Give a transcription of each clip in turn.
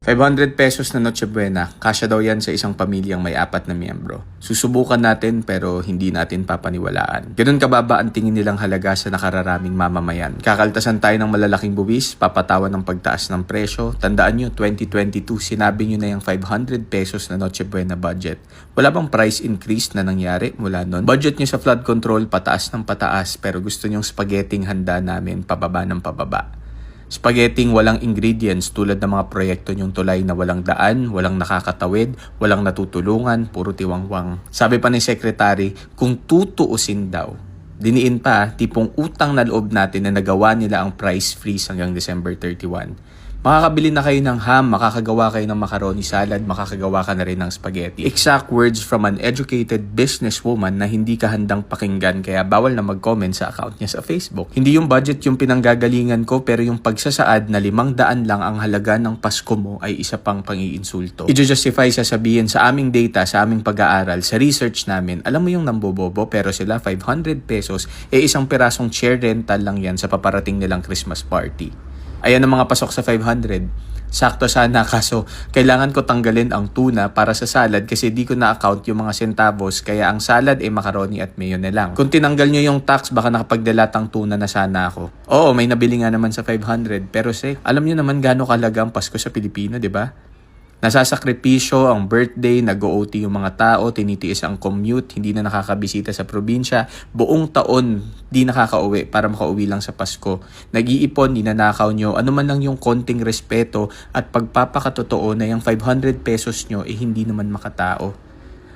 500 pesos na Noche Buena, kasya daw yan sa isang pamilyang may 4 na miyembro. Susubukan natin pero hindi natin papaniwalaan. Ganun kababa ang tingin nilang halaga sa nakararaming mamamayan. Kakaltasan tayo ng malalaking buwis, papatawan ng pagtaas ng presyo. Tandaan nyo, 2022 sinabi nyo na yung 500 pesos na Noche Buena budget. Wala bang price increase na nangyari mula nun? Budget nyo sa flood control, pataas ng pataas, pero gusto nyong spaghetting handa namin, pababa ng pababa. Spaghetting walang ingredients tulad ng mga proyekto nyong tulay na walang daan, walang nakakatawid, walang natutulungan, puro tiwangwang. Sabi pa ni Secretary, kung tutuusin daw, diniin pa, tipong utang na loob natin na nagawa nila ang price freeze hanggang December 31. Makakabili na kayo ng ham, makakagawa kayo ng macaroni salad, makakagawa ka na rin ng spaghetti. Exact words from an educated businesswoman na hindi ka handang pakinggan kaya bawal na mag-comment sa account niya sa Facebook. Hindi yung budget yung pinanggagalingan ko pero yung pagsasaad na 500 lang ang halaga ng Pasko mo ay isa pang pang-iinsulto. I-justify sasabihin sa aming data, sa aming pag-aaral, sa research namin, alam mo yung nambobobo pero sila 500 pesos isang pirasong chair rental lang yan sa paparating nilang Christmas party. Ayan ang mga pasok sa 500. Sakto sana kaso kailangan ko tanggalin ang tuna para sa salad kasi di ko na-account yung mga centavos kaya ang salad ay macaroni at mayo na lang. Kung tinanggal nyo yung tax baka nakapagdalatang tuna na sana ako. Oo, may nabili nga naman sa 500 pero alam nyo naman gaano kalaga ang Pasko sa Pilipino, di ba? Nasasakripisyo ang birthday, nag-OT yung mga tao, tinitiis ang commute, hindi na nakakabisita sa probinsya, buong taon di nakakauwi para makauwi lang sa Pasko. Nag-iipon, ninanakaw nyo, ano man lang yung konting respeto at pagpapakatotoo na yung 500 pesos nyo hindi naman makatao.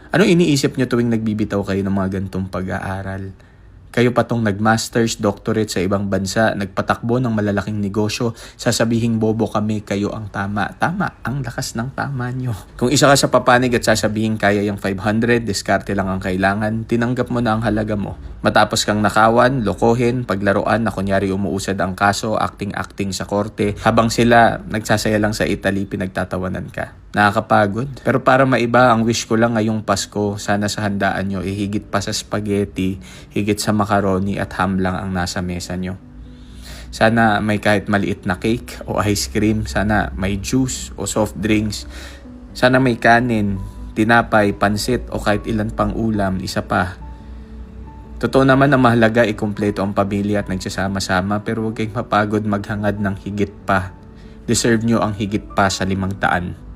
Ano iniisip nyo tuwing nagbibitaw kayo ng mga gantong pag-aaral? Kayo pa tong nag-masters, doctorate sa ibang bansa, nagpatakbo ng malalaking negosyo, sasabihing bobo kami, kayo ang tama. Tama, ang lakas ng tama nyo. Kung isa ka sa papanig at sasabihin kaya yung 500, diskarte lang ang kailangan, tinanggap mo na ang halaga mo. Matapos kang nakawan, lokohin, paglaruan na kunyari umuusad ang kaso, acting-acting sa korte, habang sila nagsasaya lang sa Italy, pinagtatawanan ka. Nakakapagod. Pero para maiba, ang wish ko lang ngayong Pasko, sana sa handaan nyo, higit pa sa spaghetti, higit sa macaroni at ham lang ang nasa mesa nyo. Sana may kahit maliit na cake o ice cream, sana may juice o soft drinks, sana may kanin, tinapay, pansit o kahit ilan pang ulam, isa pa. Totoo naman na mahalaga ikumpleto ang pamilya at nagsasama-sama pero huwag kayong mapagod maghangad ng higit pa. Deserve nyo ang higit pa sa 500.